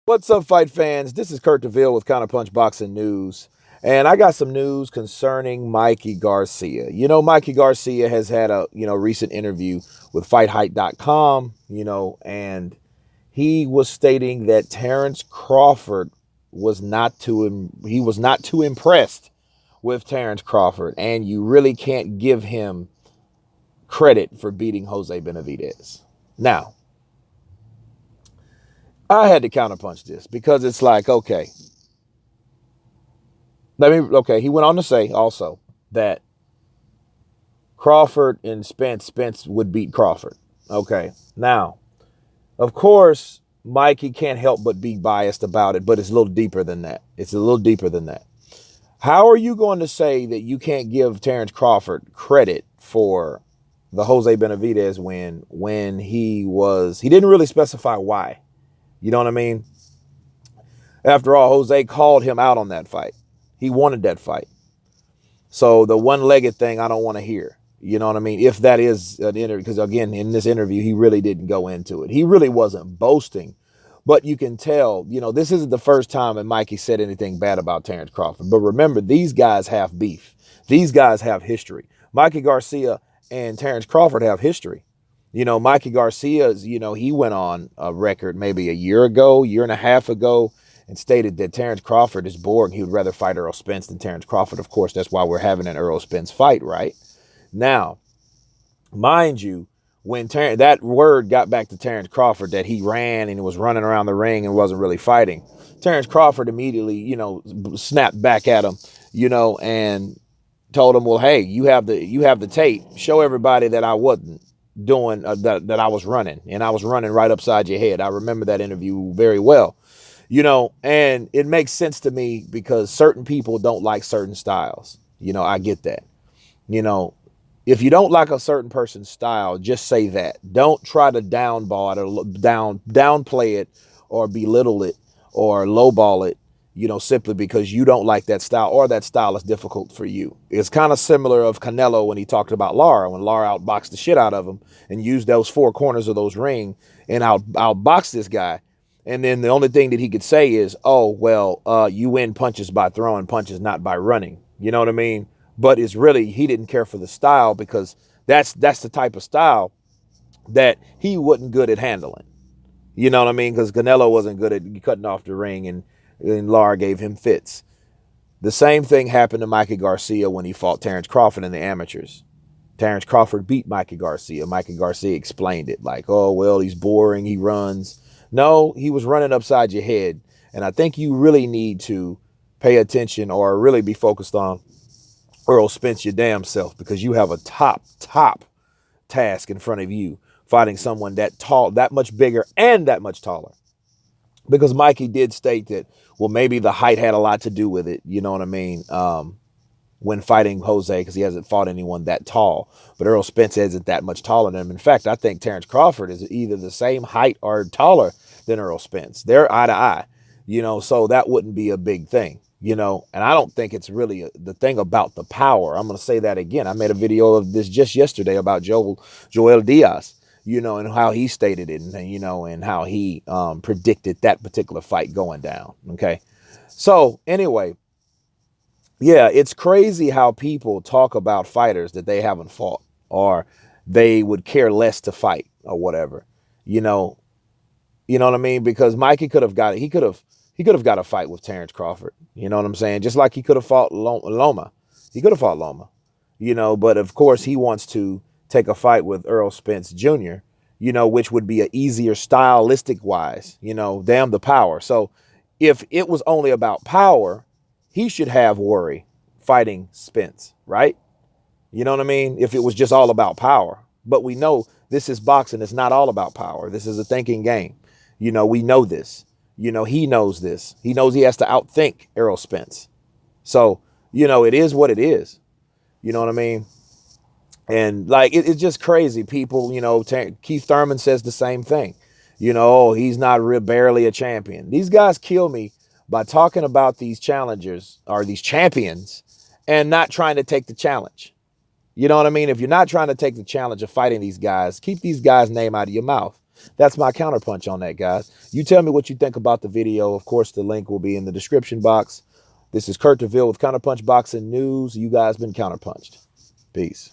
What's up, fight fans? This is Kurt DeVille with Counterpunch Boxing News. And I got some news concerning Mikey Garcia. Mikey Garcia has had a, recent interview with FightHype.com, and he was stating that Terence Crawford was not too impressed with Terence Crawford, and you really can't give him credit for beating Jose Benavidez. Now, I had to counterpunch this because it's like, okay. He went on to say also that Crawford and Spence would beat Crawford. Okay. Now, of course, Mikey can't help but be biased about it, but it's a little deeper than that. How are you going to say that you can't give Terence Crawford credit for the Jose Benavidez win when he didn't really specify why? You know what I mean? After all, Jose called him out on that fight. He wanted that fight. So the one-legged thing, I don't want to hear. You know what I mean? If that is an interview, because again, in this interview, he really didn't go into it. He really wasn't boasting. But you can tell, this isn't the first time that Mikey said anything bad about Terence Crawford. But remember, these guys have beef. These guys have history. Mikey Garcia and Terence Crawford have history. Mikey Garcia's, he went on a record maybe a year and a half ago, and stated that Terence Crawford is boring. He would rather fight Errol Spence than Terence Crawford. Of course, that's why we're having an Errol Spence fight, right? Now, mind you, when that word got back to Terence Crawford that he ran and was running around the ring and wasn't really fighting, Terence Crawford immediately, snapped back at him, and told him, well, hey, you have the tape. Show everybody that I wasn't doing that I was running, and I was running right upside your head. I remember that interview very well, and it makes sense to me because certain people don't like certain styles. I get that. If you don't like a certain person's style, just say that. Don't try to downball it or downplay it or belittle it or lowball it, simply because you don't like that style or that style is difficult for you. It's kind of similar of Canelo when he talked about Lara, when Lara outboxed the shit out of him and used those four corners of those ring and outboxed this guy. And then the only thing that he could say is, oh, well, you win punches by throwing punches, not by running. You know what I mean? But it's really, he didn't care for the style because that's the type of style that he wasn't good at handling. You know what I mean? Because Canelo wasn't good at cutting off the ring and Lara gave him fits. The same thing happened to Mikey Garcia when he fought Terence Crawford in the amateurs. Terence Crawford beat Mikey Garcia. Mikey Garcia explained it like, oh, well, he's boring, he runs. No, he was running upside your head. And I think you really need to pay attention or really be focused on Errol Spence your damn self, because you have a top task in front of you fighting someone that tall, that much bigger and that much taller. Because Mikey did state that, well, maybe the height had a lot to do with it. You know what I mean? When fighting Jose, because he hasn't fought anyone that tall. But Errol Spence isn't that much taller than him. In fact, I think Terence Crawford is either the same height or taller than Errol Spence. They're eye to eye, so that wouldn't be a big thing, and I don't think it's really the thing about the power. I'm going to say that again. I made a video of this just yesterday about Joel Diaz, and how he stated it and how he predicted that particular fight going down. Okay. So anyway, yeah, it's crazy how people talk about fighters that they haven't fought or they would care less to fight or whatever, you know what I mean? Because Mikey could have got it. He could have got a fight with Terence Crawford. You know what I'm saying? Just like he could have fought Loma. He could have fought Loma, but of course he wants to take a fight with Errol Spence Jr., which would be an easier stylistic wise, damn the power. So if it was only about power, he should have worry fighting Spence, right? You know what I mean? If it was just all about power. But we know this is boxing. It's not all about power. This is a thinking game. We know this. He knows this. He knows he has to outthink Errol Spence. So, it is what it is. You know what I mean? And like, it's just crazy. People, Keith Thurman says the same thing. Oh, he's not barely a champion. These guys kill me by talking about these challengers or these champions and not trying to take the challenge. You know what I mean? If you're not trying to take the challenge of fighting these guys, keep these guys' name out of your mouth. That's my counterpunch on that, guys. You tell me what you think about the video. Of course, the link will be in the description box. This is Kurt DeVille with Counterpunch Boxing News. You guys been counterpunched. Peace.